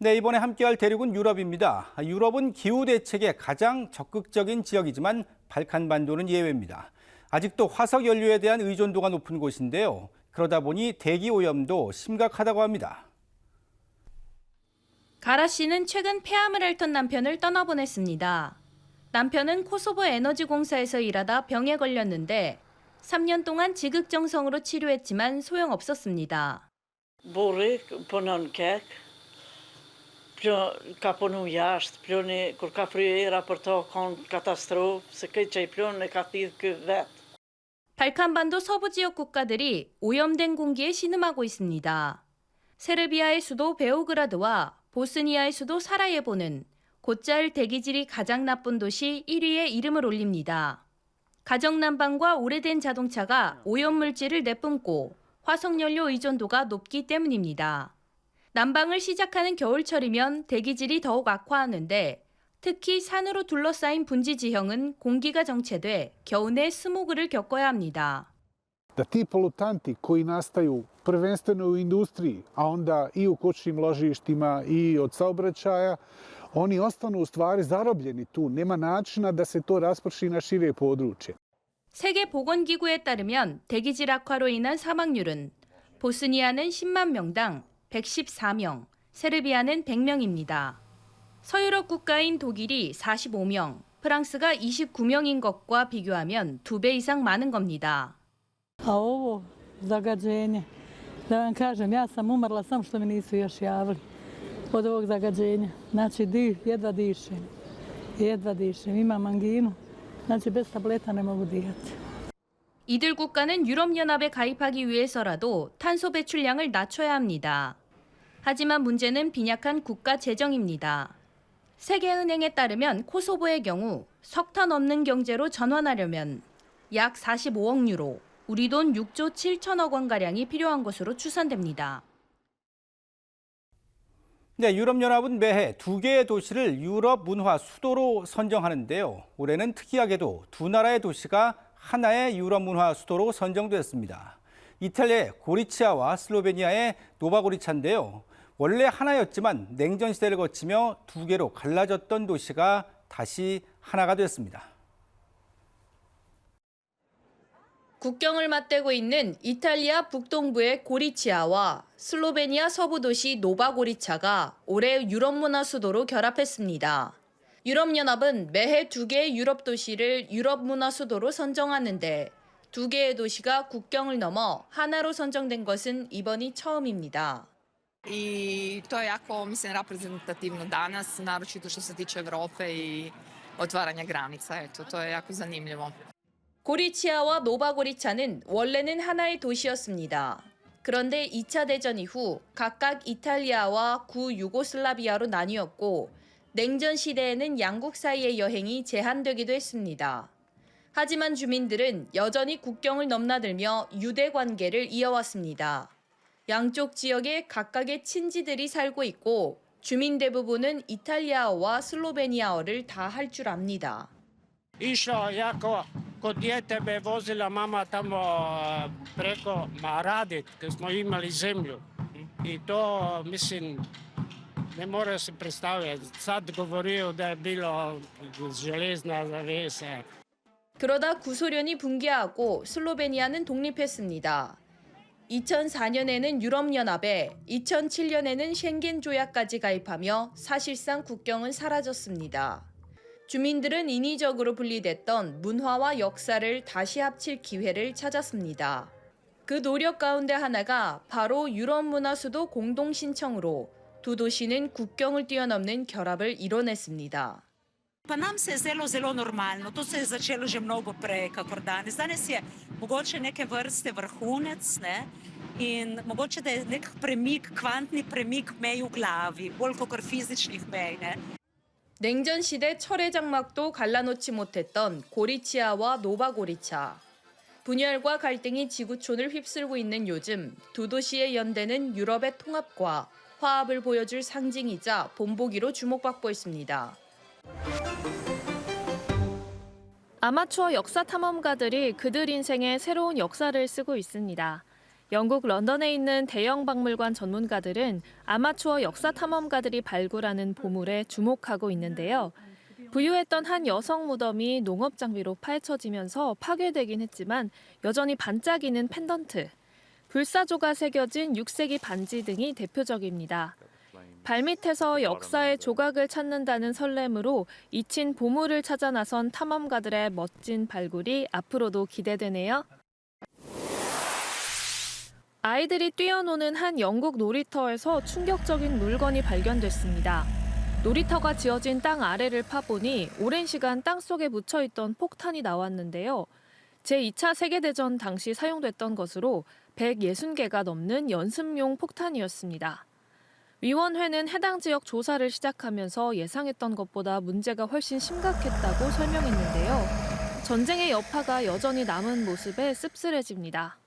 네, 이번에 함께할 대륙은 유럽입니다. 유럽은 기후 대책에 가장 적극적인 지역이지만 발칸반도는 예외입니다. 아직도 화석 연료에 대한 의존도가 높은 곳인데요. 그러다 보니 대기 오염도 심각하다고 합니다. 가라 씨는 최근 폐암을 앓던 남편을 떠나보냈습니다. 남편은 코소보 에너지공사에서 일하다 병에 걸렸는데 3년 동안 지극정성으로 치료했지만 소용없었습니다. 발칸반도 서부 지역 국가들이 오염된 공기에 신음하고 있습니다. 세르비아의 수도 베오그라드와 보스니아의 수도 사라예보는 곧잘 대기질이 가장 나쁜 도시 1위에 이름을 올립니다. 가정 난방과 오래된 자동차가 오염물질을 내뿜고 화석연료 의존도가 높기 때문입니다. 난방을 시작하는 겨울철이면 대기질이 더욱 악화하는데 특히 산으로 둘러싸인 분지 지형은 공기가 정체돼 겨우내 스모그를 겪어야 합니다. Da ti polutanti koji nastaju prvenstveno u industriji, a onda i u kućnim ložištima i od saobraćaja, oni ostanu u stvari zarobljeni tu. Nema načina da se to rasprši na šire područje. 세계보건기구에 따르면 대기질 악화로 인한 사망률은 보스니아는 10만 명당 114명, 세르비아는 100명입니다. 서유럽 국가인 독일이 45명, 프랑스가 29명인 것과 비교하면 2배 이상 많은 겁니다. A ovo zagađenje, da vam kažem, ja sam umrla samo što mi nisu još javili od ovog zagađenja. Znači, jedva dišem, imam anginu, znači bez tableta ne mogu dijati. 이들 국가는 유럽연합에 가입하기 위해서라도 탄소 배출량을 낮춰야 합니다. 하지만 문제는 빈약한 국가 재정입니다. 세계은행에 따르면 코소보의 경우 석탄 없는 경제로 전환하려면 약 45억 유로, 우리 돈 6조 7천억 원가량이 필요한 것으로 추산됩니다. 네, 유럽연합은 매해 2개의 도시를 유럽 문화 수도로 선정하는데요. 올해는 특이하게도 2 나라의 도시가 하나의 유럽 문화 수도로 선정됐습니다. 이탈리아의 고리치아와 슬로베니아의 노바고리차인데요. 원래 하나였지만 냉전 시대를 거치며 2개로 갈라졌던 도시가 다시 하나가 됐습니다. 국경을 맞대고 있는 이탈리아 북동부의 고리치아와 슬로베니아 서부 도시 노바고리차가 올해 유럽 문화 수도로 결합했습니다. 유럽연합은 매해 2개의 유럽 도시를 유럽 문화 수도로 선정하는데 2개의 도시가 국경을 넘어 하나로 선정된 것은 이번이 처음입니다. I to je jako, mislim, reprezentativno danas, naročito što se tiče Evrope i otvaranja granica. Eto, to je jako zanimljivo. 고리치아와 노바고리차는 원래는 하나의 도시였습니다. 그런데 2차 대전 이후 각각 이탈리아와 구유고슬라비아로 나뉘었고 냉전 시대에는 양국 사이의 여행이 제한되기도 했습니다. 하지만 주민들은 여전히 국경을 넘나들며 유대 관계를 이어왔습니다. 양쪽 지역에 각각의 친지들이 살고 있고 주민 대부분은 이탈리아어와 슬로베니아어를 다 할 줄 압니다. Išao jako, kod dijete me vozila mama tamo preko radit, kad smo imali zemlju. I to, mislim, ne mora se predstavljati. Sad govorio da je bilo železna zavesa. 그러다 구소련이 붕괴하고 슬로베니아는 독립했습니다. 2004년에는 유럽연합에 2007년에는 쉥겐 조약까지 가입하며 사실상 국경은 사라졌습니다. 주민들은 인위적으로 분리됐던 문화와 역사를 다시 합칠 기회를 찾았습니다. 그 노력 가운데 하나가 바로 유럽 문화 수도 공동 신청으로 2 도시는 국경을 뛰어넘는 결합을 이뤄냈습니다. Pa nam se je zelo normalno, to se je začelo že mnogo prej, kakor danes. Danes je mogoče neke vrste vrhunec, ne? In mogoče da je nek premik, kvantni premik mej v glavi, bolj kot fizičnih mej, ne? 냉전 시대 철의 장막도 갈라놓지 못했던 고리치아와 노바고리차. 분열과 갈등이 지구촌을 휩쓸고 있는 요즘 2 도시의 연대는 유럽의 통합과 화합을 보여줄 상징이자 본보기로 주목받고 있습니다. 아마추어 역사 탐험가들이 그들 인생의 새로운 역사를 쓰고 있습니다. 영국 런던에 있는 대형 박물관 전문가들은 아마추어 역사 탐험가들이 발굴하는 보물에 주목하고 있는데요. 부유했던 한 여성 무덤이 농업 장비로 파헤쳐지면서 파괴되긴 했지만 여전히 반짝이는 펜던트, 불사조가 새겨진 6세기 반지 등이 대표적입니다. 발밑에서 역사의 조각을 찾는다는 설렘으로 잊힌 보물을 찾아 나선 탐험가들의 멋진 발굴이 앞으로도 기대되네요. 아이들이 뛰어노는 한 영국 놀이터에서 충격적인 물건이 발견됐습니다. 놀이터가 지어진 땅 아래를 파보니 오랜 시간 땅 속에 묻혀있던 폭탄이 나왔는데요. 제2차 세계대전 당시 사용됐던 것으로 160개가 넘는 연습용 폭탄이었습니다. 위원회는 해당 지역 조사를 시작하면서 예상했던 것보다 문제가 훨씬 심각했다고 설명했는데요. 전쟁의 여파가 여전히 남은 모습에 씁쓸해집니다.